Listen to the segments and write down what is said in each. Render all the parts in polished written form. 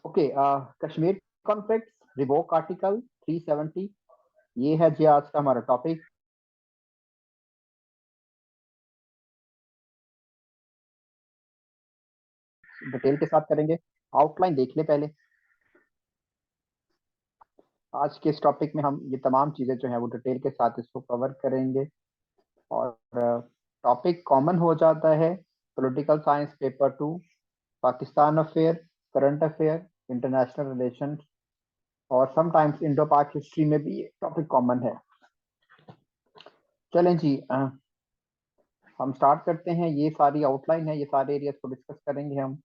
Okay, Kashmir conflict, revoke article 370, ये है जी आज का हमारा टॉपिक। डिटेल के साथ करेंगे। आउटलाइन देख ले पहले। आज के इस टॉपिक में हम ये तमाम चीजें जो है वो डिटेल के साथ इसको कवर करेंगे। और टॉपिक कॉमन हो जाता है, political science paper 2, Pakistan affair, current affair, international relation और समटाइम्स इंडो पाक हिस्ट्री में भी ये टॉपिक कॉमन है। चलें जी, हम स्टार्ट करते हैं। ये सारी आउटलाइन है, ये सारे एरियाज को डिस्कस करेंगे हम।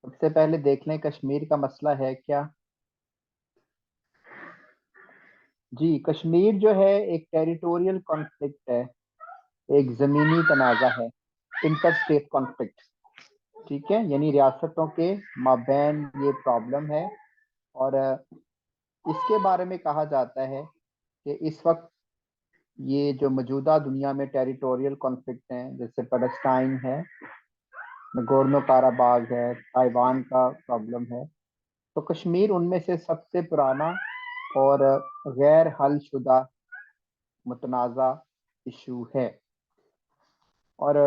सबसे पहले देख लें कश्मीर का मसला है क्या। जी, कश्मीर जो है एक टेरिटोरियल कॉन्फ्लिक्ट है, एक जमीनी तनाज़ा है, इंटर स्टेट कॉन्फ्लिक्ट। ठीक है, यानी रियासतों के माबैन ये प्रॉब्लम है। और इसके बारे में कहा जाता है कि इस वक्त ये जो मौजूदा दुनिया में टेरिटोरियल कॉन्फ्लिक्ट हैं, जैसे पैलेस्टाइन है, नगोर्नो काराबाग है, ताइवान का प्रॉब्लम है, तो कश्मीर उनमें से सबसे पुराना और गैर हल शुदा मुतनाज़ा इशू है। और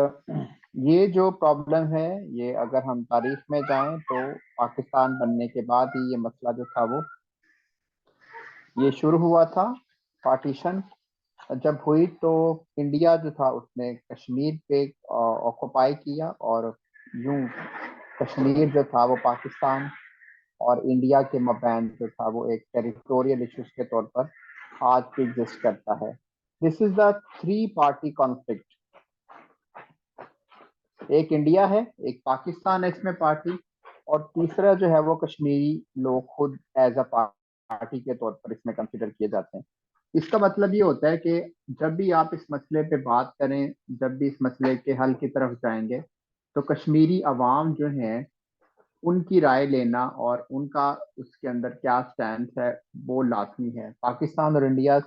ये जो प्रॉब्लम है, ये अगर हम तारीख में जाएं तो पाकिस्तान बनने के बाद ही ये मसला जो था वो ये शुरू हुआ था। पार्टीशन जब हुई तो इंडिया जो था उसने कश्मीर पे ऑक्युपाई किया, और यूं कश्मीर जो था वो पाकिस्तान और इंडिया के मबैन जो था वो एक टेरिटोरियल इश्यूज के तौर पर आज भी एग्जिस्ट करता है। This is the three party conflict. एक इंडिया है, एक पाकिस्तान है इसमें पार्टी, और तीसरा जो है वो कश्मीरी लोग खुद एज अ पार्टी के तौर पर इसमें कंसिडर किए जाते हैं। इसका मतलब ये होता है कि जब भी आप इस मसले पे बात करें, जब भी इस मसले के हल की तरफ जाएंगे, तो कश्मीरी अवाम जो है उनकी राय लेना और उनका उसके अंदर क्या स्टैंड है वो लाजमी है। पाकिस्तान और इंडिया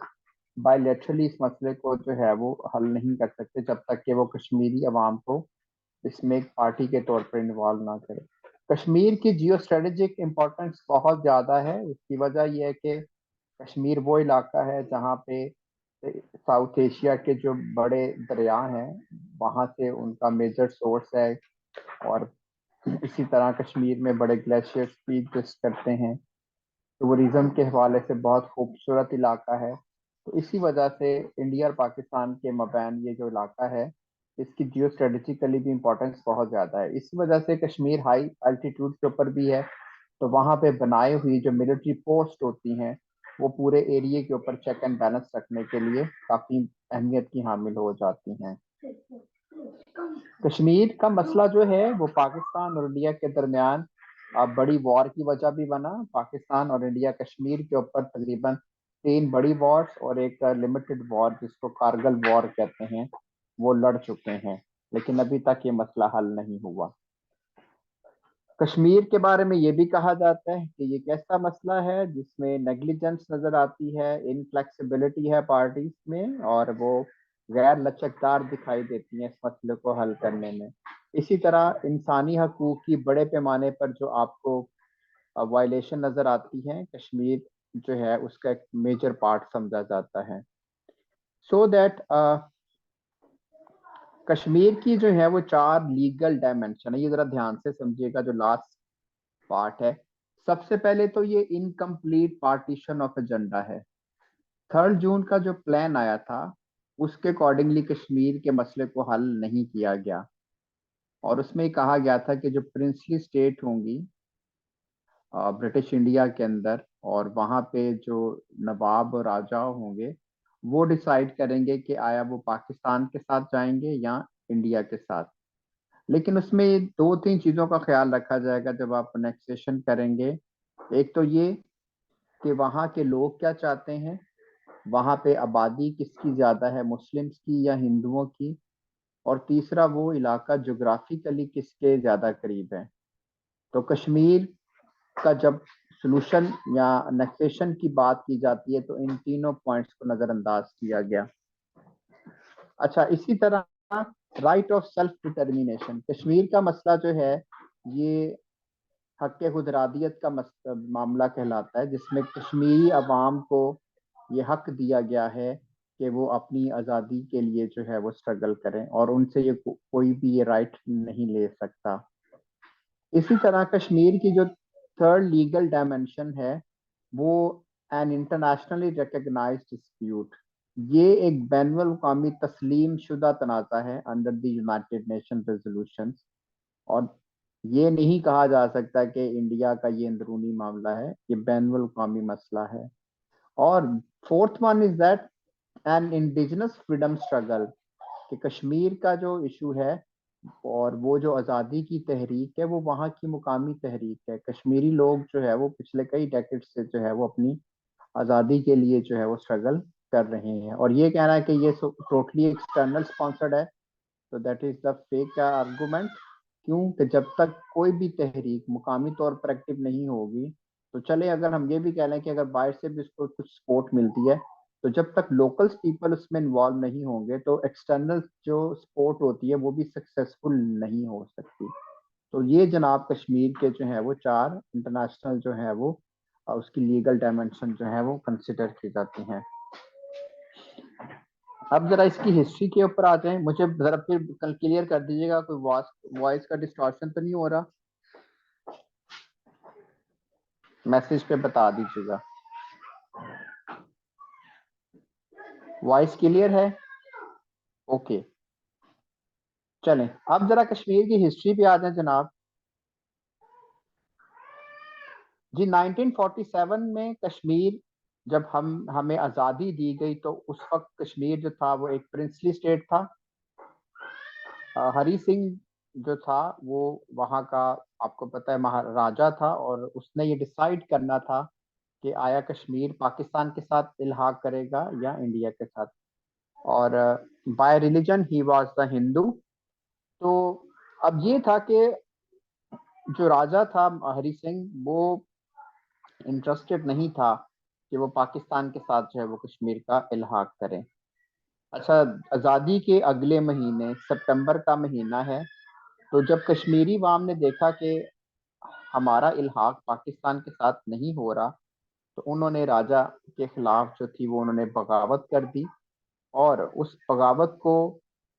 बायलैटरली इस मसले को जो है वो हल नहीं कर सकते जब तक कि वो कश्मीरी अवाम को इसमें एक पार्टी के तौर पर इन्वॉल्व ना करे। कश्मीर की जियो स्ट्रेटेजिक इम्पोर्टेंस बहुत ज़्यादा है। उसकी वजह यह है कि कश्मीर वो इलाका है जहाँ पे साउथ एशिया के जो बड़े दरिया हैं वहाँ से उनका मेजर सोर्स है, और इसी तरह कश्मीर में बड़े ग्लेशियर्स भी एग्जिस्ट करते हैं। टूरिज्म के हवाले से बहुत खूबसूरत इलाका है। तो इसी वजह से इंडिया और पाकिस्तान के मबैन ये जो इलाका है इसकी जियो स्ट्रेटेजिकली भी इम्पोर्टेंस बहुत ज़्यादा है। इसी वजह से कश्मीर हाई अल्टीट्यूड के ऊपर भी है, तो वहाँ पे बनाई हुई जो मिलिट्री पोस्ट होती हैं वो पूरे एरिया के ऊपर चेक एंड बैलेंस रखने के लिए काफ़ी अहमियत की हामिल हो जाती हैं। कश्मीर का मसला जो है वो पाकिस्तान और इंडिया के दरमियान बड़ी वॉर की वजह भी बना। पाकिस्तान और इंडिया कश्मीर के ऊपर तकरीबन 3 बड़ी वॉर्स और एक लिमिटेड वॉर जिसको कारगिल वॉर कहते हैं वो लड़ चुके हैं, लेकिन अभी तक ये मसला हल नहीं हुआ। कश्मीर के बारे में ये भी कहा जाता है कि ये एक ऐसा मसला है जिसमें नेग्लिजेंस नजर आती है, इनफ्लेक्सिबिलिटी है पार्टीज में, और वो गैर लचकदार दिखाई देती है इस मसले को हल करने में। इसी तरह इंसानी हकूक की बड़े पैमाने पर जो आपको वायलेशन नजर आती है, कश्मीर जो है उसका एक मेजर पार्ट समझा जाता है। सो दैट कश्मीर की जो है वो 4 लीगल डायमेंशन है, ये जरा ध्यान से समझिएगा जो लास्ट पार्ट है। सबसे पहले तो ये इनकम्प्लीट पार्टीशन ऑफ एजेंडा है। 3 जून का जो प्लान आया था उसके अकॉर्डिंगली कश्मीर के मसले को हल नहीं किया गया, और उसमें कहा गया था कि जो प्रिंसली स्टेट होंगी ब्रिटिश इंडिया के अंदर, और वहाँ पे जो नवाब और राजा होंगे वो डिसाइड करेंगे कि आया वो पाकिस्तान के साथ जाएंगे या इंडिया के साथ। लेकिन उसमें 2-3 चीज़ों का ख्याल रखा जाएगा जब आप अनेक्सेशन करेंगे। एक तो ये कि वहाँ के लोग क्या चाहते हैं, वहाँ पे आबादी किसकी ज़्यादा है, मुस्लिम्स की या हिंदुओं की, और तीसरा वो इलाका जोग्राफिकली किसके ज़्यादा करीब है। तो कश्मीर का जब सोल्यूशन या अनेक्सेशन की बात की जाती है तो इन तीनों पॉइंट्स को नज़रअंदाज किया गया। अच्छा, इसी तरह right of self determination, Kashmir का मसला जो है ये हक खुदरादियत का मामला कहलाता है, जिसमें कश्मीरी अवाम को ये हक दिया गया है कि वो अपनी आज़ादी के लिए जो है वो स्ट्रगल करें, और उनसे ये कोई भी ये राइट नहीं ले सकता। इसी तरह कश्मीर की जो थर्ड लीगल डायमेंशन है वो एन इंटरनेशनली रिकग्नाइज्ड डिस्प्यूट, ये एक बैनुल अवी तस्लीम शुदा तनाज़ा है under the United nation resolution, और ये नहीं कहा जा सकता कि इंडिया का ये अंदरूनी मामला है, ये बैनुल अवी मसला है। और fourth one is that an indigenous freedom struggle, कि कश्मीर का जो इशू है और वो जो आज़ादी की तहरीक है वो वहाँ की मुकामी तहरीक है। कश्मीरी लोग जो है वो पिछले कई डेकेड से जो है वो अपनी आज़ादी के लिए जो है वो स्ट्रगल कर रहे हैं, और ये कहना है कि ये टोटली एक्सटर्नल स्पॉन्सर्ड है, तो that is the fake argument. क्यों कि जब तक कोई भी तहरीक मुकामी तौर पर एक्टिव नहीं होगी, तो चले अगर हम ये भी कह लें कि अगर बाहर से भी उसको कुछ सपोर्ट मिलती है, तो जब तक लोकल्स पीपल उसमें इन्वॉल्व नहीं होंगे तो एक्सटर्नल जो सपोर्ट होती है वो भी सक्सेसफुल नहीं हो सकती। तो ये जनाब कश्मीर के जो है वो चार इंटरनेशनल जो है वो उसकी लीगल डायमेंशन जो है वो कंसिडर की जाती हैं। अब जरा इसकी हिस्ट्री के ऊपर आ जाएं, मुझे जरा फिर कल क्लियर कर दीजिएगा कोई वॉइस का डिस्टॉर्शन तो नहीं हो रहा, मैसेज पे बता दीजिएगा। वॉइस क्लियर है? ओके, चलें अब जरा कश्मीर की हिस्ट्री पे आ जाएं जनाब जी। 1947 में कश्मीर जब हमें आज़ादी दी गई तो उस वक्त कश्मीर जो था वो एक प्रिंसली स्टेट था। हरी सिंह जो था वो वहाँ का, आपको पता है, महाराजा था, और उसने ये डिसाइड करना था कि आया कश्मीर पाकिस्तान के साथ इल्हाक करेगा या इंडिया के साथ। और bye religion he was the Hindu. तो अब ये था कि जो राजा था हरी सिंह वो इंटरेस्टेड नहीं था कि वो पाकिस्तान के साथ जो है वो कश्मीर का इल्हाक करें। अच्छा, आज़ादी के अगले महीने सितंबर का महीना है, तो जब कश्मीरी वाम ने देखा कि हमारा इल्हाक पाकिस्तान के साथ नहीं हो रहा, तो उन्होंने राजा के खिलाफ जो थी वो उन्होंने बगावत कर दी, और उस बगावत को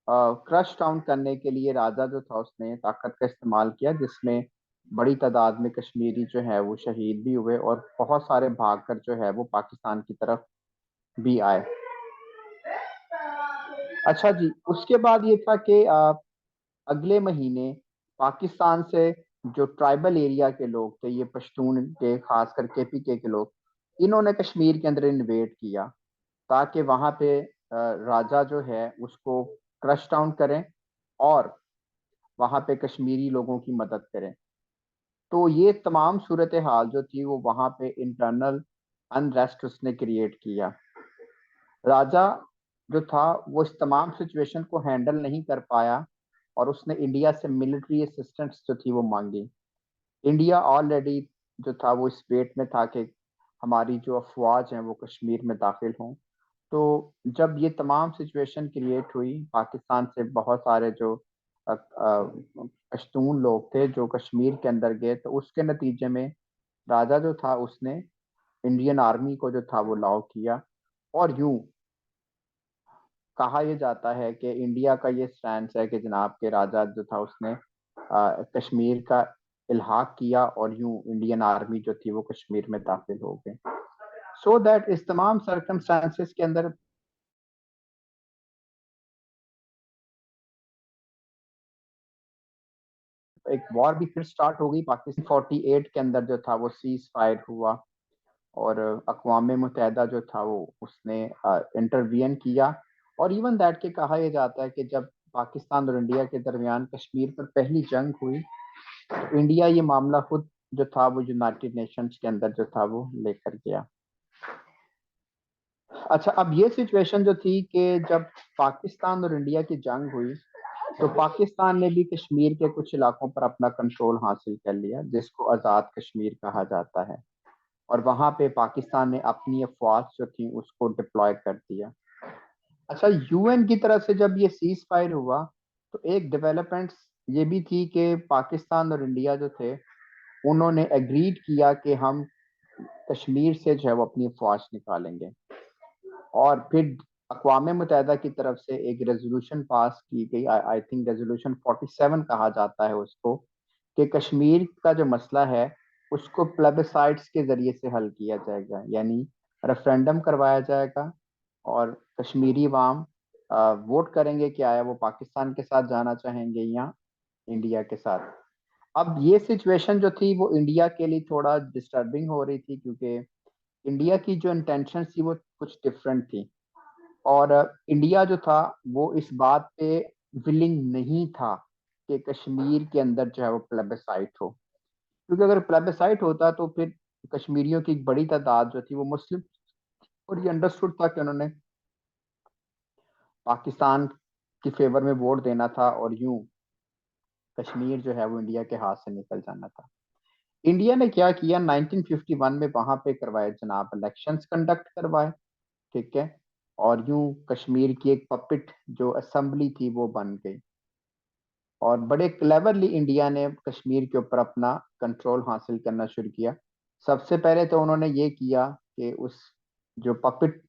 क्रश डाउन करने के लिए राजा जो था उसने ताकत का इस्तेमाल किया, जिसमें बड़ी तादाद में कश्मीरी जो है वो शहीद भी हुए और बहुत सारे भागकर जो है वो पाकिस्तान की तरफ भी आए। अच्छा जी, उसके बाद ये था कि अगले महीने पाकिस्तान से जो ट्राइबल एरिया के लोग थे, ये पश्तून के, खासकर केपीके के लोग, इन्होंने कश्मीर के अंदर इन्वेड किया ताकि वहां पे राजा जो है उसको क्रश डाउन करें और वहां पे कश्मीरी लोगों की मदद करें। तो ये तमाम सूरत हाल जो थी वो वहां पे इंटरनल अनरेस्ट उसने क्रिएट किया। राजा जो था वो इस तमाम सिचुएशन को हैंडल नहीं कर पाया, और उसने इंडिया से मिलिट्री असिस्टेंस जो थी वो मांगी। इंडिया ऑलरेडी जो था वो इस वेट में था कि हमारी जो अफवाज हैं वो कश्मीर में दाखिल हों। तो जब ये तमाम सिचुएशन क्रिएट हुई, पाकिस्तान से बहुत सारे जो पश्तून लोग थे जो कश्मीर के अंदर गए, तो उसके नतीजे में राजा जो था उसने इंडियन आर्मी को जो था वो लाओ किया। और यूं कहा यह जाता है कि इंडिया का ये स्टैंड है कि जनाब के राजा जो था उसने कश्मीर का इल्हाक किया, और यूं इंडियन आर्मी जो थी वो कश्मीर में दाखिल हो गई। सो दैट इस तमाम सर्कमस्टांसेस के अंदर एक वॉर भी फिर स्टार्ट हो गई पाकिस्तान। 48 के अंदर जो था वो सीज फायर हुआ, और अक़वाम मुत्तहिदा जो था वो उसने इंटरवीन किया। और इवन दैट के कहा यह जाता है कि जब पाकिस्तान और इंडिया के दरमियान कश्मीर पर पहली जंग हुई, तो इंडिया ये मामला खुद जो था वो यूनाइटेड नेशंस के अंदर जो था वो लेकर गया। अच्छा, अब ये सिचुएशन जो थी कि जब पाकिस्तान और इंडिया की जंग हुई, तो पाकिस्तान ने भी कश्मीर के कुछ इलाकों पर अपना कंट्रोल हासिल कर लिया, जिसको आज़ाद कश्मीर कहा जाता है, और वहां पे पाकिस्तान ने अपनी अफवाज जो थी उसको डिप्लॉय कर दिया। अच्छा, यूएन की तरफ से जब ये सीज फायर हुआ, तो एक डेवलपमेंट्स ये भी थी कि पाकिस्तान और इंडिया जो थे उन्होंने एग्रीड किया कि हम कश्मीर से जो है वो अपनी अफवाज निकालेंगे। और फिर अक़वाम मुत्तहिदा की तरफ से एक रेजोल्यूशन पास की गई, आई थिंक रेजोल्यूशन 47 कहा जाता है उसको, कि कश्मीर का जो मसला है उसको प्लेबिसाइड्स के जरिए से हल किया जाएगा, यानी रेफरेंडम करवाया जाएगा और कश्मीरी वाम वोट करेंगे कि आया वो पाकिस्तान के साथ जाना चाहेंगे या इंडिया के साथ। अब ये सिचुएशन जो थी वो इंडिया के लिए थोड़ा डिस्टर्बिंग हो रही थी, क्योंकि इंडिया की जो इंटेंशन थी वो कुछ डिफरेंट थी। और इंडिया जो था वो इस बात पे विलिंग नहीं था कि कश्मीर के अंदर जो है वो प्लेबिसाइट हो, क्योंकि अगर प्लेबिसाइट होता तो फिर कश्मीरियों की एक बड़ी तादाद जो थी वो मुस्लिम, और ये अंडरस्टूड था कि उन्होंने पाकिस्तान की फेवर में वोट देना था और यूं कश्मीर जो है वो इंडिया के हाथ से निकल जाना था। इंडिया ने क्या किया, 1951 में वहां पे करवाए जनाब इलेक्शंस कंडक्ट करवाए, ठीक है, और यूं कश्मीर की एक पपिट जो असेंबली थी वो बन गई। और बड़े क्लेवरली इंडिया ने कश्मीर के ऊपर अपना कंट्रोल हासिल करना शुरू किया। सबसे पहले तो उन्होंने ये किया कि उस जो पपिट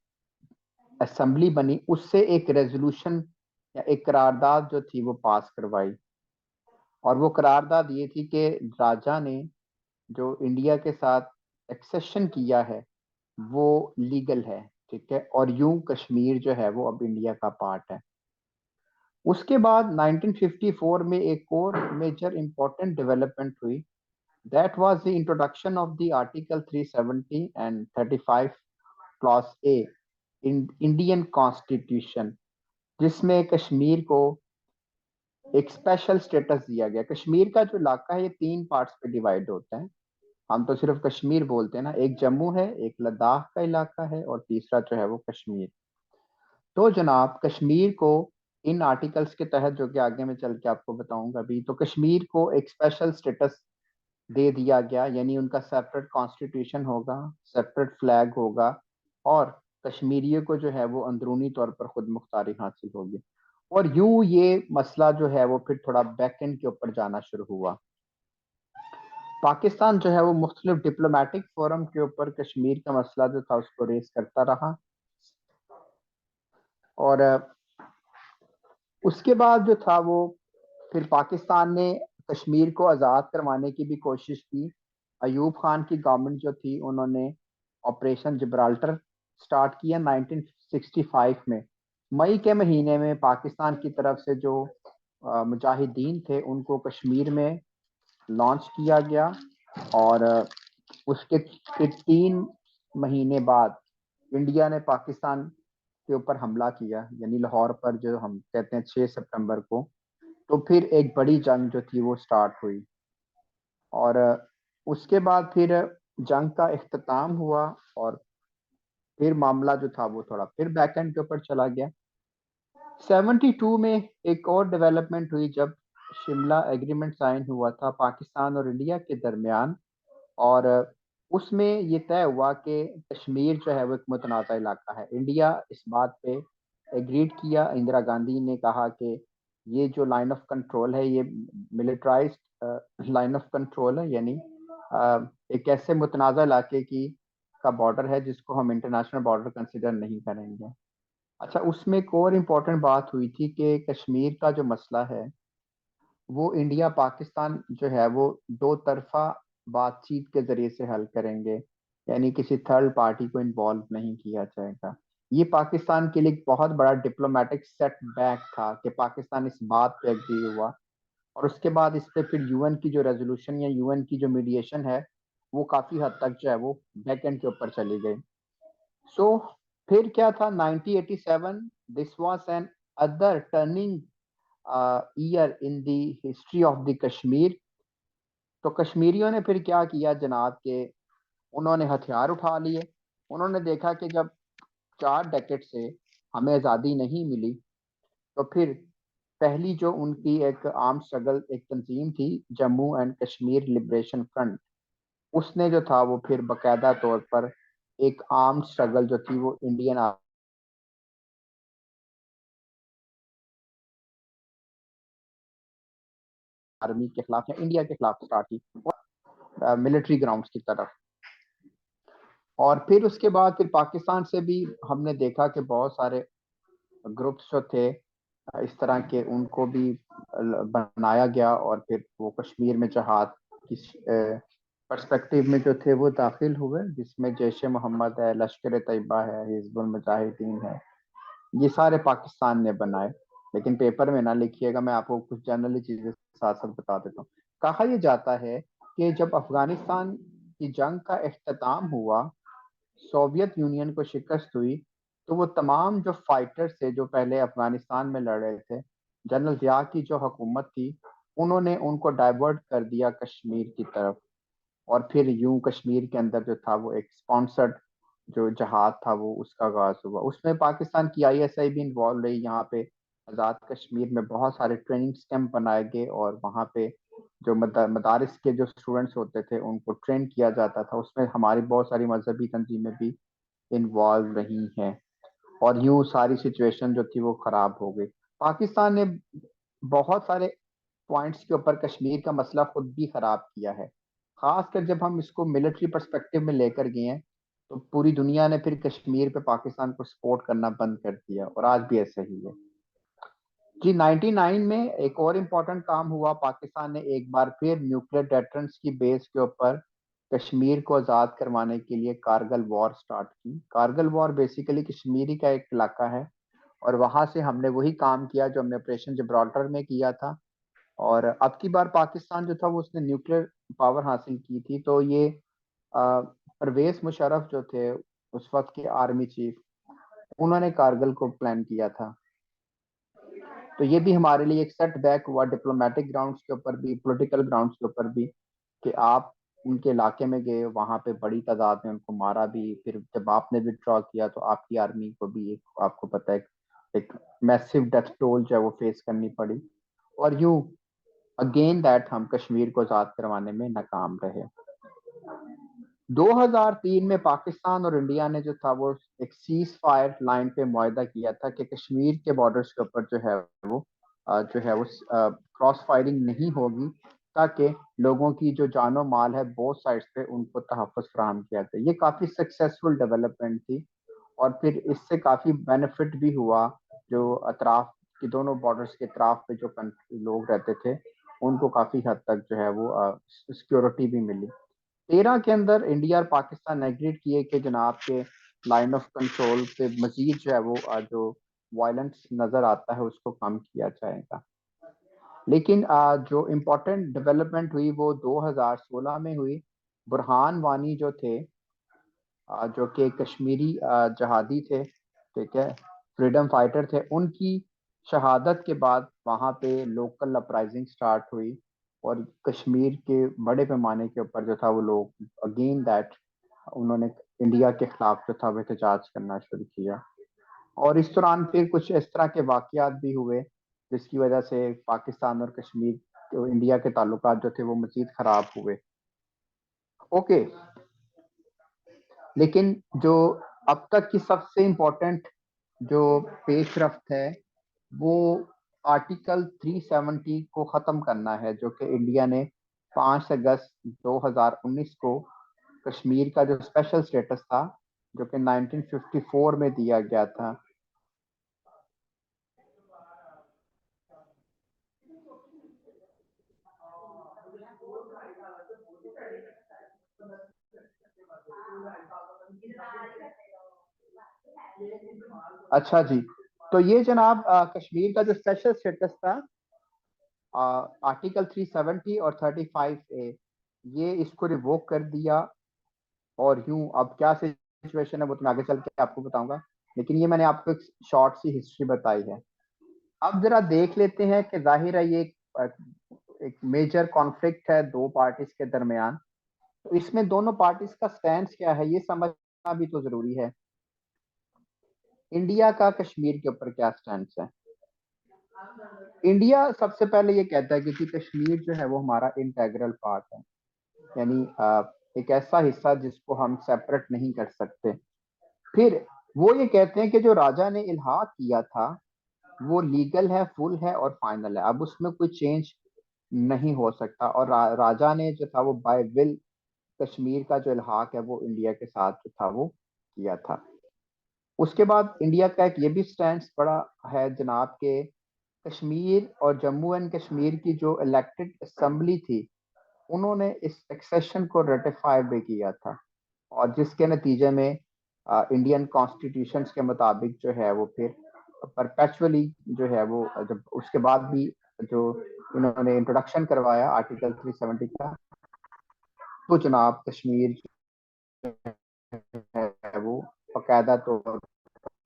असेंबली बनी उससे एक रेजोल्यूशन या एक करारदाद जो थी वो पास करवाई। और वो करारदाद ये थी कि राजा ने जो इंडिया के साथ एक्सेशन किया है वो लीगल है, ठीक है, और यूं कश्मीर जो है वो अब इंडिया का पार्ट है। उसके बाद 1954 में एक और मेजर इंपॉर्टेंट डेवलपमेंट हुई, that was the introduction of the article 370 and 35 clause A in Indian constitution, जिसमें कश्मीर को एक स्पेशल स्टेटस दिया गया। कश्मीर का जो इलाका है ये 3 पार्ट्स पे डिवाइड होता है। हम तो सिर्फ कश्मीर बोलते हैं ना, एक जम्मू है, एक लद्दाख का इलाका है और तीसरा जो है वो कश्मीर। तो जनाब कश्मीर को इन आर्टिकल्स के तहत, जो कि आगे मैं चल के आपको बताऊंगा अभी, तो कश्मीर को एक स्पेशल स्टेटस दे दिया गया, यानी उनका सेपरेट कॉन्स्टिट्यूशन होगा, सेपरेट फ्लैग होगा और कश्मीरियों को जो है वो अंदरूनी तौर पर खुद मुख्तारी हासिल होगी। और यूं ये मसला जो है वो फिर थोड़ा बैक एंड के ऊपर जाना शुरू हुआ। पाकिस्तान जो है वो मुख्तलिफ डिप्लोमेटिक फोरम के ऊपर कश्मीर का मसला जो था उसको रेस करता रहा। और उसके बाद जो था वो फिर पाकिस्तान ने कश्मीर को आज़ाद करवाने की भी कोशिश की। अयूब खान की गवर्नमेंट जो थी उन्होंने ऑपरेशन जिब्राल्टर स्टार्ट किया 1965 में। मई के महीने में पाकिस्तान की तरफ से जो मुजाहिदीन थे उनको कश्मीर में लॉन्च किया गया। और उसके फिर 3 महीने बाद इंडिया ने पाकिस्तान के ऊपर हमला किया, यानी लाहौर पर, जो हम कहते हैं 6 सितंबर को। तो फिर एक बड़ी जंग जो थी वो स्टार्ट हुई। और उसके बाद फिर जंग का इख्तिताम हुआ और फिर मामला जो था वो थोड़ा फिर बैक एंड के ऊपर चला गया। 72 में एक और डेवलपमेंट हुई, जब शिमला एग्रीमेंट साइन हुआ था पाकिस्तान और इंडिया के दरमियान। और उसमें ये तय हुआ कि कश्मीर जो है वो एक मुतनाज़ा इलाका है। इंडिया इस बात पे एग्रीड किया। इंदिरा गांधी ने कहा कि ये जो लाइन ऑफ कंट्रोल है ये मिलिट्राइज्ड लाइन ऑफ कंट्रोल है, यानी एक ऐसे मुतनाज़ा इलाके की का बॉर्डर है जिसको हम इंटरनेशनल बॉर्डर कंसिडर नहीं करेंगे। अच्छा, उसमें एक और इम्पोर्टेंट बात हुई थी कि कश्मीर का जो मसला है वो इंडिया पाकिस्तान जो है वो दो तरफा बातचीत के जरिए से हल करेंगे, यानी किसी थर्ड पार्टी को इन्वॉल्व नहीं किया जाएगा। ये पाकिस्तान के लिए एक बहुत बड़ा डिप्लोमेटिक सेटबैक था कि पाकिस्तान इस बात पे एग्री हुआ। और उसके बाद इस पे फिर यूएन की जो रेजोल्यूशन या यूएन की जो मीडिएशन है वो काफी हद तक जो है वो बैक एंड के ऊपर चली गई। सो फिर क्या था, 1987, this was an other turning year in the history of the Kashmir. तो कश्मीरियों ने फिर क्या किया जनाब के, उन्होंने हथियार उठा लिए। उन्होंने देखा कि जब 4 डेकेड से हमें आज़ादी नहीं मिली, तो फिर पहली जो उनकी एक आर्म स्ट्रगल एक तंजीम थी, Jammu and Kashmir liberation front, उसने जो था वो फिर बाकायदा तौर पर एक आर्म स्ट्रगल जो थी वो इंडियन आर्मी के खिलाफ या इंडिया के खिलाफ स्टार्ट की। मिलिट्री ग्राउंड्स की तरफ। और फिर उसके बाद फिर पाकिस्तान से भी हमने देखा कि बहुत सारे ग्रुप्स जो थे इस तरह के, उनको भी बनाया गया और फिर वो कश्मीर में जहाद की पर्सपेक्टिव में जो थे वो दाखिल हुए, जिसमें जैश ए मोहम्मद है, लश्कर तैयबा है, हिजबुल मुजाहिदीन है, ये सारे पाकिस्तान ने बनाए। लेकिन पेपर में ना लिखिएगा, मैं आपको कुछ जनरली चीजें साथ साथ बता देता हूँ। कहा यह जाता है कि जब अफगानिस्तान की जंग का इख्तिताम हुआ, सोवियत यूनियन को शिकस्त हुई, तो वो तमाम जो फाइटर्स थे जो पहले अफगानिस्तान में लड़ रहे थे, जनरल जिया की जो हुकूमत थी, उन्होंने उनको डाइवर्ट कर दिया कश्मीर की तरफ। और फिर यूं कश्मीर के अंदर जो था वो एक स्पॉन्सर्ड जो जहाज था वो उसका आगाज हुआ। उसमें पाकिस्तान की आईएसआई भी इन्वॉल्व रही। यहाँ पे आज़ाद कश्मीर में बहुत सारे ट्रेनिंग कैंप बनाए गए और वहाँ पे जो मदारिस के जो स्टूडेंट्स होते थे उनको ट्रेन किया जाता था। उसमें हमारी बहुत सारी मजहबी तंजीमें भी इन्वॉल्व रही हैं। और यूं सारी सिचुएशन जो थी वो खराब हो गई। पाकिस्तान ने बहुत सारे पॉइंट्स के ऊपर कश्मीर का मसला खुद भी खराब किया है। खासकर जब हम इसको मिलिट्री पर्सपेक्टिव में लेकर गए हैं, तो पूरी दुनिया ने फिर कश्मीर पे पाकिस्तान को सपोर्ट करना बंद कर दिया, और आज भी ऐसा ही है। जी 99 में एक और इम्पोर्टेंट काम हुआ। पाकिस्तान ने एक बार फिर न्यूक्लियर डेटरेंट्स की बेस के ऊपर कश्मीर को आज़ाद करवाने के लिए कारगिल वॉर स्टार्ट की। कारगिल वॉर बेसिकली कश्मीरी का एक इलाका है, और वहां से हमने वही काम किया जो हमने ऑपरेशन जिब्राल्टर में किया था। और अब की बार पाकिस्तान जो था वो उसने न्यूक्लियर पावर हासिल की थी। तो ये परवेज मुशर्रफ जो थे उस वक्त के आर्मी चीफ, उन्होंने कारगिल को प्लान किया था। तो ये भी हमारे लिए एक सेटबैक हुआ डिप्लोमेटिक ग्राउंड्स के ऊपर भी, पॉलिटिकल ग्राउंड्स के ऊपर भी, कि आप उनके इलाके में गए, वहां पे बड़ी तादाद में उनको मारा भी। फिर जब आपने विड्रॉ किया तो आपकी आर्मी को भी एक, आपको पता है, एक मैसिव डेथ टोल जो है वो फेस करनी पड़ी। और यूं अगेन दैट हम कश्मीर को आजाद करवाने में नाकाम रहे। 2003 में पाकिस्तान और इंडिया ने जो था वो एक सीज फायर लाइन पे मुआहदा किया था कि कश्मीर के बॉर्डर्स के ऊपर जो है वो क्रॉस फायरिंग नहीं होगी, ताकि लोगों की जो जानो माल है बोथ साइड्स पे उनको तहफ़्फ़ुज़ फराहम किया जाए। ये काफ़ी सक्सेसफुल डेवलपमेंट थी, और फिर इससे काफ़ी बेनिफिट भी हुआ। जो अतराफ की दोनों बॉर्डर्स के अतराफ पे जो लोग रहते थे, उनको काफ़ी हद तक जो है वो सिक्योरिटी भी मिली। 13 के अंदर इंडिया और पाकिस्तान एग्रीड किए कि जनाब के लाइन ऑफ कंट्रोल पे मजीद जो है वो जो वायलेंस नजर आता है उसको कम किया जाएगा। लेकिन जो इम्पोर्टेंट डेवलपमेंट हुई वो 2016 में हुई। बुरहान वानी जो थे, जो कि कश्मीरी जहादी थे, ठीक है, फ्रीडम फाइटर थे, उनकी शहादत के बाद वहाँ पे लोकल अपराइजिंग स्टार्ट हुई। और कश्मीर के बड़े पैमाने के ऊपर जो था वो लोग अगेन दैट उन्होंने इंडिया के खिलाफ जो था वो एहतजाज करना शुरू किया। और इस दौरान फिर कुछ इस तरह के वाकयात भी हुए जिसकी वजह से पाकिस्तान और कश्मीर इंडिया के ताल्लुकात जो थे वो मजीद खराब हुए। ओके, लेकिन जो अब तक की सबसे इम्पोर्टेंट जो पेशरफ्त है वो आर्टिकल 370 को ख़त्म करना है, जो कि इंडिया ने 5 अगस्त 2019 को कश्मीर का जो स्पेशल स्टेटस था, जो कि 1954 में दिया गया था। अच्छा जी, तो ये जनाब कश्मीर का जो स्पेशल स्टेटस था, आर्टिकल 370 और 35A, ये इसको रिवोक कर दिया। और यूं अब क्या सिचुएशन है वो तो मैं आगे चल के आपको बताऊंगा, लेकिन ये मैंने आपको एक शॉर्ट सी हिस्ट्री बताई है। अब जरा देख लेते हैं कि जाहिर है ये एक मेजर कॉन्फ्लिक्ट है दो पार्टीज के दरमियान। तो इसमें दोनों पार्टीज का स्टैंड क्या है ये समझना भी तो जरूरी है। इंडिया का कश्मीर के ऊपर क्या स्टैंड है? इंडिया सबसे पहले ये कहता है कि कश्मीर जो है वो हमारा इंटेग्रल पार्ट है, यानी एक ऐसा हिस्सा जिसको हम सेपरेट नहीं कर सकते। फिर वो ये कहते हैं कि जो राजा ने इल्हाक किया था वो लीगल है, फुल है और फाइनल है। अब उसमें कोई चेंज नहीं हो सकता। और राजा ने जो था वो बाय विल कश्मीर का जो इल्हाक है वो इंडिया के साथ जो था वो किया था। उसके बाद इंडिया का एक ये भी स्टैंड बड़ा है जनाब के कश्मीर और जम्मू एंड कश्मीर की जो इलेक्टेड असेंबली थी, उन्होंने इस एक्सेशन को रेटिफाई भी किया था, और जिसके नतीजे में इंडियन कॉन्स्टिट्यूशन के मुताबिक जो है वो फिर परपेचुअली जो है वो, जब उसके बाद भी जो इन्होंने इंट्रोडक्शन करवाया आर्टिकल 370 का, तो जनाब कश्मीर जो है वो बाकायदा तौर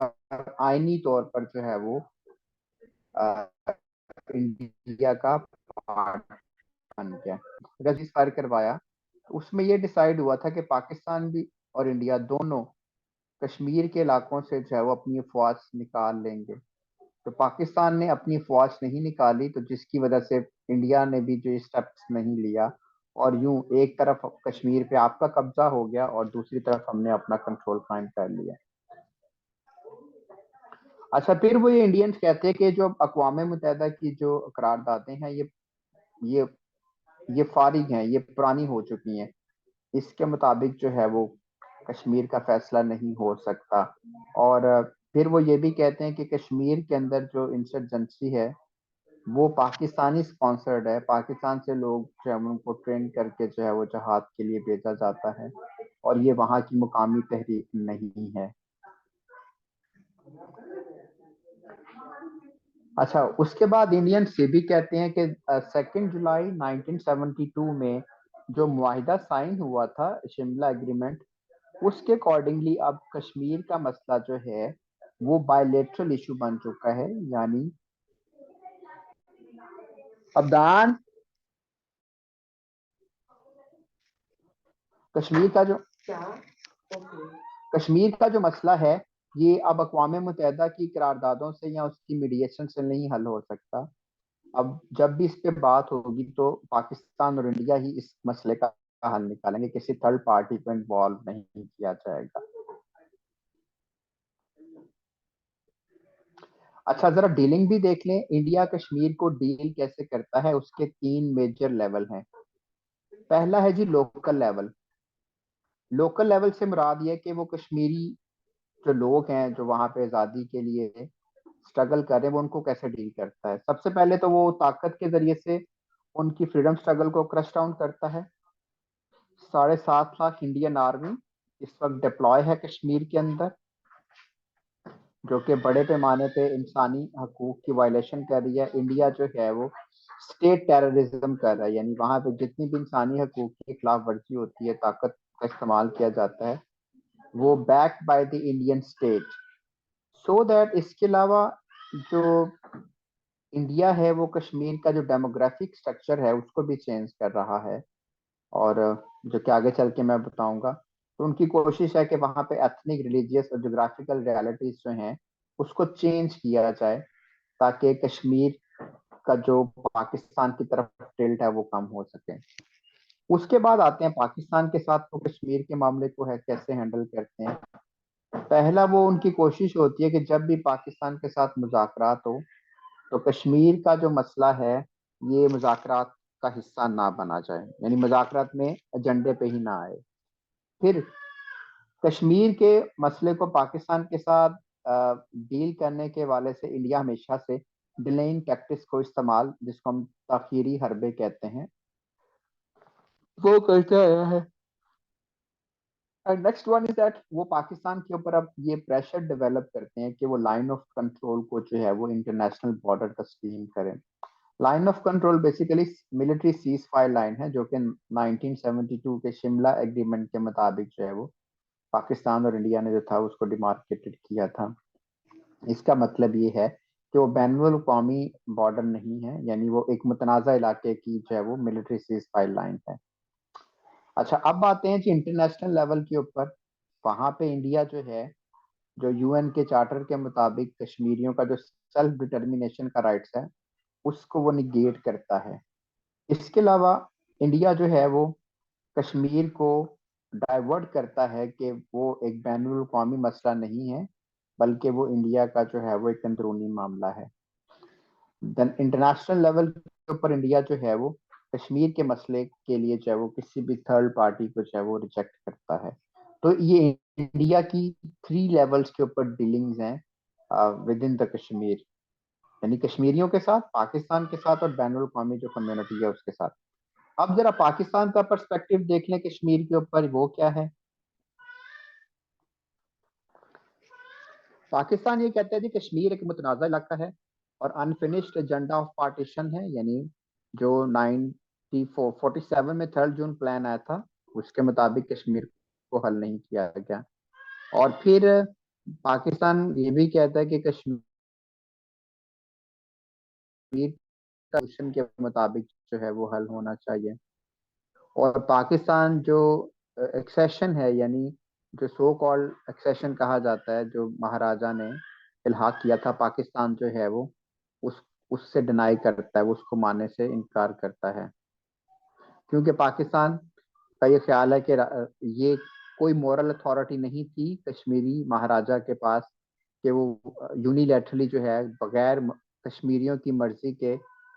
पर आईनी तौर पर जो है वो इंडिया का पार्ट बन गया। रजिस्टर करवाया, उसमें ये डिसाइड हुआ था कि पाकिस्तान भी और इंडिया दोनों कश्मीर के इलाकों से जो है वो अपनी अफवाज निकाल लेंगे। तो पाकिस्तान ने अपनी फौज नहीं निकाली, तो जिसकी वजह से इंडिया ने भी जो स्टेप्स नहीं लिया, और यूं एक तरफ कश्मीर पे आपका कब्जा हो गया और दूसरी तरफ हमने अपना कंट्रोल कायम कर लिया। अच्छा, फिर वो ये इंडियंस कहते हैं कि जो अक़वाम मुत्तहिदा की जो करारदादें हैं ये ये फारिग हैं, ये पुरानी हो चुकी हैं, इसके मुताबिक जो है वो कश्मीर का फैसला नहीं हो सकता। और फिर वो ये भी कहते हैं कि कश्मीर के अंदर जो इंसर्जेंसी है वो पाकिस्तानी स्पॉन्सर्ड है, पाकिस्तान से लोग जो है उनको ट्रेन करके जो है वो जहाद के लिए भेजा जाता है, और ये वहाँ की मुकामी तहरीक नहीं है। अच्छा, उसके बाद इंडियंस ये भी कहते हैं कि 2 जुलाई 1972 में जो मुआहिदा साइन हुआ था, शिमला एग्रीमेंट, उसके अकॉर्डिंगली अब कश्मीर का मसला जो है वो बायलेटरल इशू बन चुका है। यानी अफगान कश्मीर का जो कश्मीर का जो मसला है, ये अब अक़वाम मुत्तहिदा की करारदादों से या उसकी मीडिएशन से नहीं हल हो सकता। अब जब भी इस पे बात होगी तो पाकिस्तान और इंडिया ही इस मसले का हल निकालेंगे, किसी थर्ड पार्टी को इन्वॉल्व नहीं किया जाएगा। अच्छा, जरा डीलिंग भी देख लें, इंडिया कश्मीर को डील कैसे करता है, उसके 3 मेजर लेवल हैं। पहला है जी लोकल लेवल। लोकल लेवल से मुराद ये कि वो कश्मीरी जो लोग हैं जो वहां पे आजादी के लिए स्ट्रगल कर रहे हैं, वो उनको कैसे डील करता है। सबसे पहले तो वो ताकत के जरिए से उनकी फ्रीडम स्ट्रगल को क्रश डाउन करता है। 7.5 लाख इंडियन आर्मी इस वक्त डिप्लॉय है कश्मीर के अंदर, जो कि बड़े पैमाने पे इंसानी हकूक की वायलेशन कर रही है। इंडिया जो है वो स्टेट टेररिज्म कर रहा है, यानी वहां पे जितनी भी इंसानी हकूक की खिलाफ वर्जी होती है, ताकत का इस्तेमाल किया जाता है, वो back by the Indian state. So that इसके अलावा जो इंडिया है वो कश्मीर का जो डेमोग्राफिक स्ट्रक्चर है उसको भी चेंज कर रहा है, और जो कि आगे चल के मैं बताऊंगा। तो उनकी कोशिश है कि वहाँ पे एथनिक, रिलीजियस और जोग्राफिकल रियलिटीज जो हैं उसको चेंज किया जाए, ताकि कश्मीर का जो पाकिस्तान की तरफ टिल्ट है वो कम हो सके। उसके बाद आते हैं पाकिस्तान के साथ, तो कश्मीर के मामले को है कैसे हैंडल करते हैं। पहला, वो उनकी कोशिश होती है कि जब भी पाकिस्तान के साथ मुज़ाकरात हो, तो कश्मीर का जो मसला है ये मुज़ाकरात का हिस्सा ना बना जाए, यानी मुज़ाकरात में एजेंडे पे ही ना आए। फिर कश्मीर के मसले को पाकिस्तान के साथ डील करने के वाले से इंडिया हमेशा से डिलेइंग टैक्टिक्स को इस्तेमाल, जिसको हम ताखीरी हरबे कहते हैं, वो करते आया है। नेक्स्ट वन इज दैट वो पाकिस्तान के ऊपर अब ये प्रेशर डेवलप करते हैं कि वो लाइन ऑफ कंट्रोल को जो है वो इंटरनेशनल बॉर्डर तस्लीम करें। Line of control basically military cease fire line है, जो कि 1972 के शिमला एग्रीमेंट के मुताबिक जो है वो पाकिस्तान और इंडिया ने जो था उसको डिमार्केटेड किया था। इसका मतलब ये है कि वो बैनुल अवी बॉर्डर नहीं है, यानी वो एक मुतनाज़ा इलाके की जो है वो मिलिट्री सीज फायर लाइन है। अच्छा, अब आते हैं जी इंटरनेशनल लेवल के ऊपर। वहां पे इंडिया जो है, जो यूएन के चार्टर के मुताबिक कश्मीरियों का जो सेल्फ डिटर्मिनेशन का राइट्स है उसको वो निगेट करता है। इसके अलावा इंडिया जो है वो कश्मीर को डाइवर्ट करता है कि वो एक बैनुल अवी मसला नहीं है, बल्कि वो इंडिया का जो है वो एक अंदरूनी मामला है। देन इंटरनेशनल लेवल ऊपर इंडिया जो है वो कश्मीर के मसले के लिए जो है वो किसी भी थर्ड पार्टी को जो है वो रिजेक्ट करता है। तो ये इंडिया की 3 लेवल्स के ऊपर डीलिंग्स हैं विद इन द कश्मीर, यानी कश्मीरियों के साथ, पाकिस्तान के साथ और बैनुल अवी जो कम्युनिटी है उसके साथ। अब जरा पाकिस्तान का पर्सपेक्टिव देख लें कश्मीर के ऊपर, वो क्या है। पाकिस्तान ये कहता है कि कश्मीर एक मुतनाज़ा इलाका है और अनफिनिश्ड एजेंडा ऑफ पार्टीशन है, यानी जो 1947 में 3 जून प्लान आया था उसके मुताबिक कश्मीर को हल नहीं किया गया। और फिर पाकिस्तान ये भी कहता है कि कश्मीर कंस्टिट्यूशन के मुताबिक जो है वो हल होना चाहिए। और पाकिस्तान जो एक्सेशन है, यानी जो सो कॉल्ड एक्सेशन कहा जाता है, जो महाराजा ने इल्हाक किया था, पाकिस्तान जो है वो उस उससे डिनाई करता है, वो उसको मानने से इनकार करता है, क्योंकि पाकिस्तान का ये ख्याल है कि ये कोई मॉरल अथॉरिटी नहीं थी कश्मीरी महाराजा के पास कि वो यूनिलैटरली जो है बगैर कश्मीरियों की मर्जी के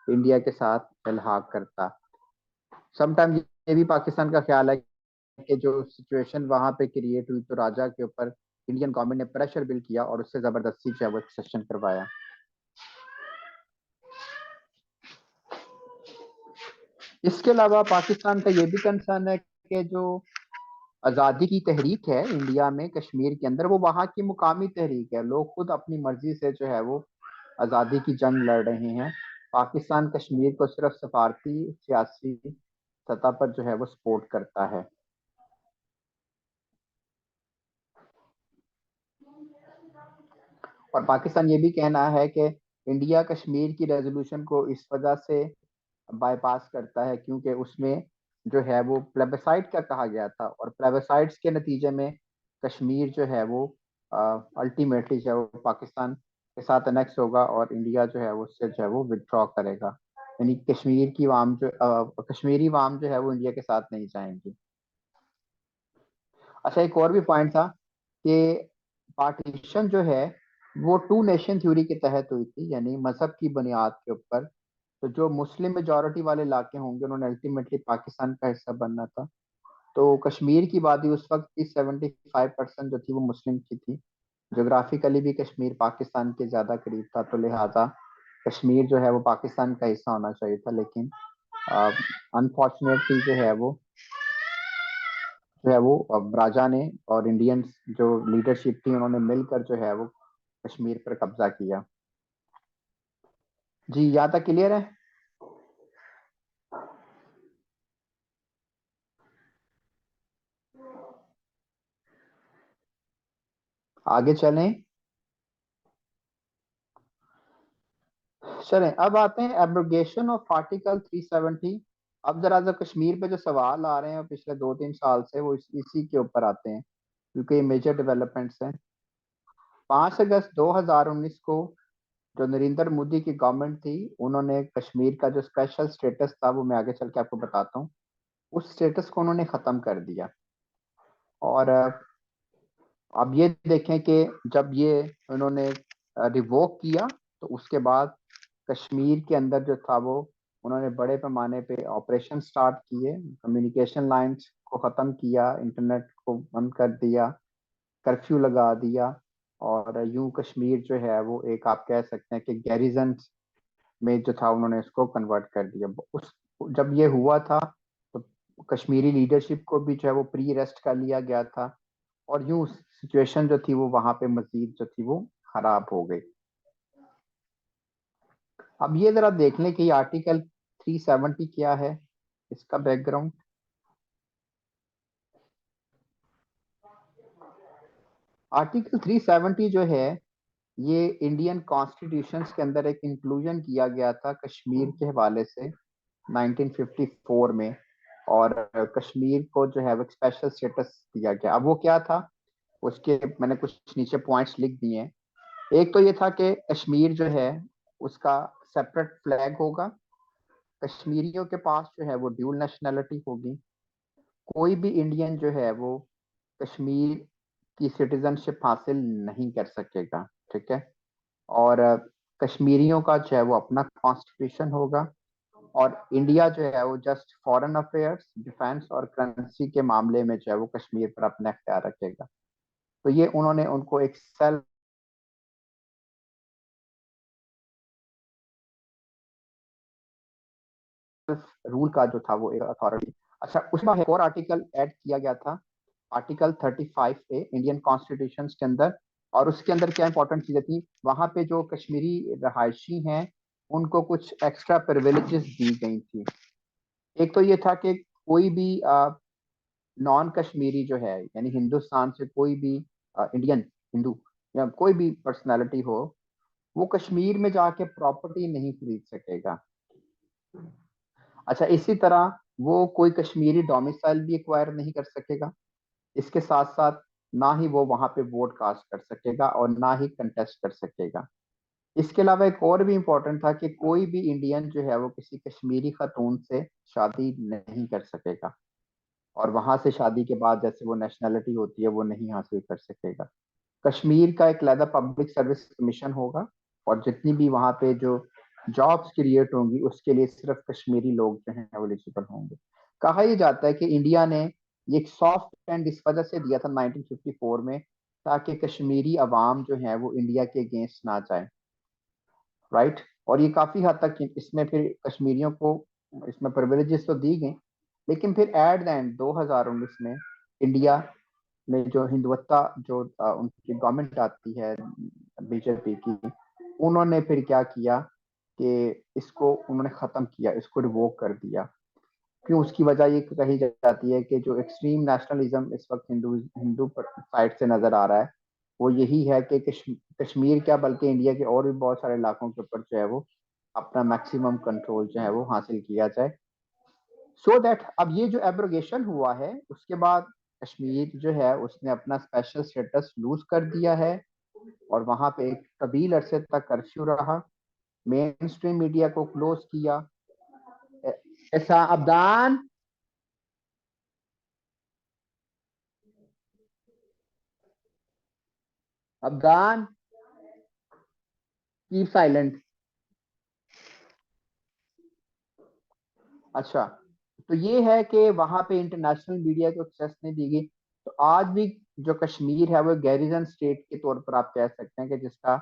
इंडिया के साथ इल्हाक करता। समटाइम्स ये भी पाकिस्तान का ख्याल है कि जो सिचुएशन वहां पे क्रिएट हुई तो राजा के ऊपर इंडियन गवर्नमेंट ने प्रेशर बिल्ड किया और उससे जबरदस्ती जो है वो एक्सेशन करवाया। इसके अलावा पाकिस्तान का ये भी कंसर्न है कि जो आज़ादी की तहरीक है इंडिया में कश्मीर के अंदर, वो वहाँ की मुकामी तहरीक है, लोग खुद अपनी मर्जी से जो है वो आज़ादी की जंग लड़ रहे हैं। पाकिस्तान कश्मीर को सिर्फ सफारती सियासी सतह पर जो है वो सपोर्ट करता है। और पाकिस्तान ये भी कहना है कि इंडिया कश्मीर की रेजोल्यूशन को इस वजह से बाईपास करता है क्योंकि उसमें जो है वो प्लेबसाइट का कहा गया था, और प्लेबसाइट्स के नतीजे में कश्मीर जो है वो अल्टीमेटली जो है वो पाकिस्तान के साथ अनेक्स होगा और इंडिया जो है वो उससे जो है वो विड्रॉ करेगा, यानी कश्मीर की वाम जो कश्मीरी वाम जो है वो इंडिया के साथ नहीं जाएंगी। अच्छा, एक और भी पॉइंट था कि पार्टीशन जो है वो 2 नेशन थ्योरी के तहत हुई थी, यानी मजहब की बुनियाद के ऊपर। तो जो मुस्लिम मेजोरिटी वाले इलाके होंगे उन्होंने अल्टीमेटली पाकिस्तान का हिस्सा बनना था। तो कश्मीर की आबादी उस वक्त की 75% जो थी वो मुस्लिम की थी। जोग्राफिकली भी कश्मीर पाकिस्तान के ज्यादा करीब था, तो लिहाजा कश्मीर जो है वो पाकिस्तान का हिस्सा होना चाहिए था, लेकिन अनफॉर्चुनेटली जो है वो अब राजा ने और इंडियन जो लीडरशिप थी उन्होंने मिलकर जो है वो कश्मीर पर कब्जा किया। जी, यहाँ तक क्लियर है। आगे चलें। चलें, अब आते हैं एब्रोगेशन ऑफ आर्टिकल 370। अब जरा जो कश्मीर पे जो सवाल आ रहे हैं पिछले 2-3 साल से वो इसी के ऊपर आते हैं, क्योंकि ये मेजर डेवलपमेंट्स हैं। 5 अगस्त 2019 को जो नरेंद्र मोदी की गवर्नमेंट थी उन्होंने कश्मीर का जो स्पेशल स्टेटस था, वो मैं आगे चल के आपको बताता हूँ, उस स्टेटस को उन्होंने खत्म कर दिया। और अब ये देखें कि जब ये उन्होंने रिवोक किया तो उसके बाद कश्मीर के अंदर जो था वो उन्होंने बड़े पैमाने पे ऑपरेशन स्टार्ट किए, कम्युनिकेशन लाइंस को ख़त्म किया, इंटरनेट को बंद कर दिया, कर्फ्यू लगा दिया, और यूं कश्मीर जो है वो एक आप कह सकते हैं कि गैरिजन में जो था उन्होंने इसको कन्वर्ट कर दिया। उस जब ये हुआ था तो कश्मीरी लीडरशिप को भी जो है वो प्री रेस्ट कर लिया गया था, और यूं सिचुएशन जो थी वो वहां पे मजीद जो थी वो खराब हो गई। अब ये जरा देख लें कि आर्टिकल 370 क्या है, इसका बैकग्राउंड। आर्टिकल 370 जो है ये इंडियन कॉन्स्टिट्यूशन के अंदर एक इंक्लूजन किया गया था कश्मीर के हवाले से 1954 में, और कश्मीर को जो है वो स्पेशल स्टेटस दिया गया। अब वो क्या था, उसके मैंने कुछ नीचे पॉइंट्स लिख दिए हैं। एक तो ये था कि कश्मीर जो है उसका सेपरेट फ्लैग होगा, कश्मीरियों के पास जो है वो ड्यूल नेशनैलिटी होगी, कोई भी इंडियन जो है वो कश्मीर की सिटीजनशिप हासिल नहीं कर सकेगा, ठीक है। और कश्मीरियों का जो है वो अपना कॉन्स्टिट्यूशन होगा, और इंडिया जो है वो जस्ट फॉरेन अफेयर्स, डिफेंस और करेंसी के मामले में जो है वो कश्मीर पर अपना अख्तियार रखेगा। तो ये उन्होंने उनको एक सेल्फ रूल का जो था वो एक अथॉरिटी। अच्छा, उसमें एक और आर्टिकल ऐड किया गया था, आर्टिकल 35A इंडियन कॉन्स्टिट्यूशन के अंदर। और उसके अंदर क्या इंपॉर्टेंट चीजें थी, वहां पे जो कश्मीरी रहायशी हैं उनको कुछ एक्स्ट्रा प्रिविलेजेस दी गई थी। एक तो ये था कि कोई भी नॉन कश्मीरी जो है, यानी हिंदुस्तान से कोई भी इंडियन हिंदू या कोई भी पर्सनालिटी हो, वो कश्मीर में जाके प्रॉपर्टी नहीं खरीद सकेगा। अच्छा, इसी तरह वो कोई कश्मीरी डोमिसाइल भी एक्वायर नहीं कर सकेगा। इसके साथ साथ ना ही वो वहां पे वोट कास्ट कर सकेगा और ना ही कंटेस्ट कर सकेगा। इसके अलावा एक और भी इम्पोर्टेंट था कि कोई भी इंडियन जो है वो किसी कश्मीरी खातून से शादी नहीं कर सकेगा, और वहां से शादी के बाद जैसे वो नेशनैलिटी होती है वो नहीं हासिल कर सकेगा। कश्मीर का एक अलग पब्लिक सर्विस कमीशन होगा, और जितनी भी वहां पे जो जॉब्स क्रिएट होंगी उसके लिए सिर्फ कश्मीरी लोग जो हैं वो एलिजिबल होंगे। कहा यह जाता है कि इंडिया ने ये एक सॉफ्ट हैंड इस वजह से दिया था 1954 में, ताकि कश्मीरी अवाम जो है वो इंडिया के अगेंस्ट ना जाए, राइट। और ये काफी हद तक इसमें फिर कश्मीरियों को इसमें प्रिविलेजेस तो दी गई, लेकिन फिर एट द एंड 2019 में इंडिया में जो हिंदुत्व जो उनकी गवर्नमेंट आती है बीजेपी की, उन्होंने फिर क्या किया कि इसको उन्होंने खत्म किया, इसको रिवोक कर दिया। क्यों? उसकी वजह ये कही जाती है कि जो एक्सट्रीम नेशनलिज्म इस वक्त हिंदू हिंदू साइड से नजर आ रहा है, वो यही है कि कश्मीर क्या बल्कि इंडिया के और भी बहुत सारे इलाकों के ऊपर जो है वो अपना मैक्सिमम कंट्रोल जो है वो हासिल किया जाए। सो दैट अब ये जो एब्रोगेशन हुआ है उसके बाद कश्मीर जो है उसने अपना स्पेशल स्टेटस लूज कर दिया है, और वहां पे एक तवील अरसे तक कर्फ्यू रहा, मेन स्ट्रीम मीडिया को क्लोज किया। ऐसा अबदान, अफगान, कीप साइलेंट। अच्छा, तो ये है कि वहां पे इंटरनेशनल मीडिया को एक्सेस नहीं दी गई। तो आज भी जो कश्मीर है वो गैरिजन स्टेट के तौर पर आप कह सकते हैं कि जिसका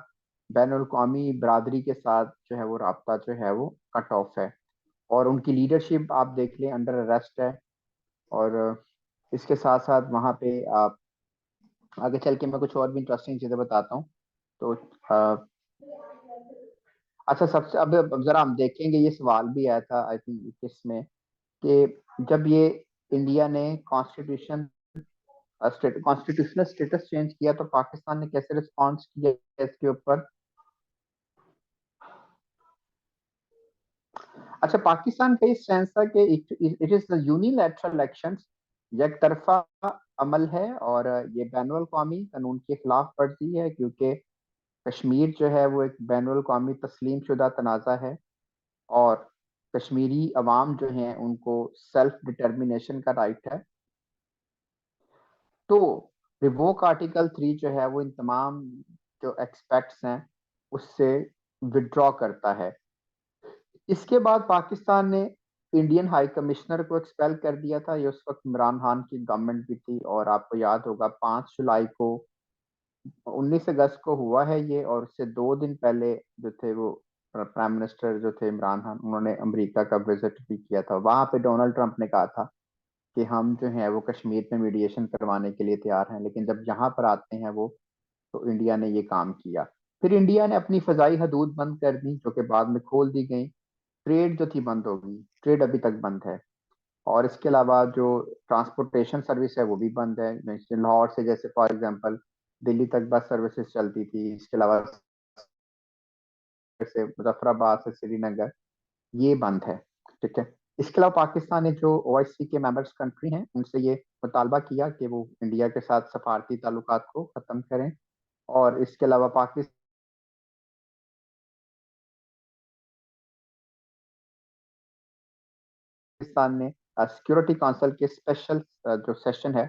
बैन अवी बरादरी के साथ जो है वो राब्ता जो है वो कट ऑफ है, और उनकी लीडरशिप आप देख लें अंडर अरेस्ट है। और इसके साथ साथ वहां पे आप आगे चल के मैं कुछ और भी इंटरेस्टिंग चीजें बताता हूँ। तो अच्छा, सबसे अब जरा हम देखेंगे, ये सवाल भी आया था आई थिंक इसमें, कि जब ये इंडिया ने कॉन्स्टिट्यूशनल स्टेटस चेंज किया तो पाकिस्तान ने कैसे रिस्पॉन्स किया इसके ऊपर। अच्छा, पाकिस्तान का इस सेंस था कि it is the unilateral elections, एक तरफा अमल है, और ये बैनुल कौमी कानून के खिलाफ वर्जी है, क्योंकि कश्मीर जो है वो एक बैनुल कौमी तस्लीम शुदा तनाज़ा है, और कश्मीरी अवाम जो हैं उनको सेल्फ डिटर्मिनेशन का राइट है। तो रिवोक आर्टिकल 3 जो है वो इन तमाम जो एक्सपेक्ट्स हैं उससे विड्रॉ करता है। इसके बाद पाकिस्तान ने इंडियन हाई कमिश्नर को एक्सपेल कर दिया था। ये उस वक्त इमरान खान की गवर्नमेंट भी थी, और आपको याद होगा 5 जुलाई को, 19 अगस्त को हुआ है ये, और उससे 2 दिन पहले जो थे वो प्राइम मिनिस्टर जो थे इमरान खान, उन्होंने अमेरिका का विजिट भी किया था। वहां पे डोनाल्ड ट्रंप ने कहा था कि हम जो है वो कश्मीर में मीडिएशन करवाने के लिए तैयार हैं, लेकिन जब यहाँ पर आते हैं वो, तो इंडिया ने ये काम किया। फिर इंडिया ने अपनी फजाई हदूद बंद कर दी, जो कि बाद में खोल दी गई। ट्रेड जो थी बंद हो गई, ट्रेड अभी तक बंद है। और इसके अलावा जो ट्रांसपोर्टेशन सर्विस है वो भी बंद है। जैसे लाहौर से, जैसे फॉर एग्जांपल दिल्ली तक बस सर्विसेज चलती थी, इसके अलावा से मुजफ्फराबाद से श्रीनगर, ये बंद है। ठीक है। इसके अलावा पाकिस्तान ने जो ओआईसी के मेंबर्स कंट्री हैं उनसे ये मुतालबा किया कि वो इंडिया के साथ सफारती ताल्लुकात को खत्म करें। और इसके अलावा पाकिस्तान ने सिक्योरिटी काउंसिल के स्पेशल जो सेशन है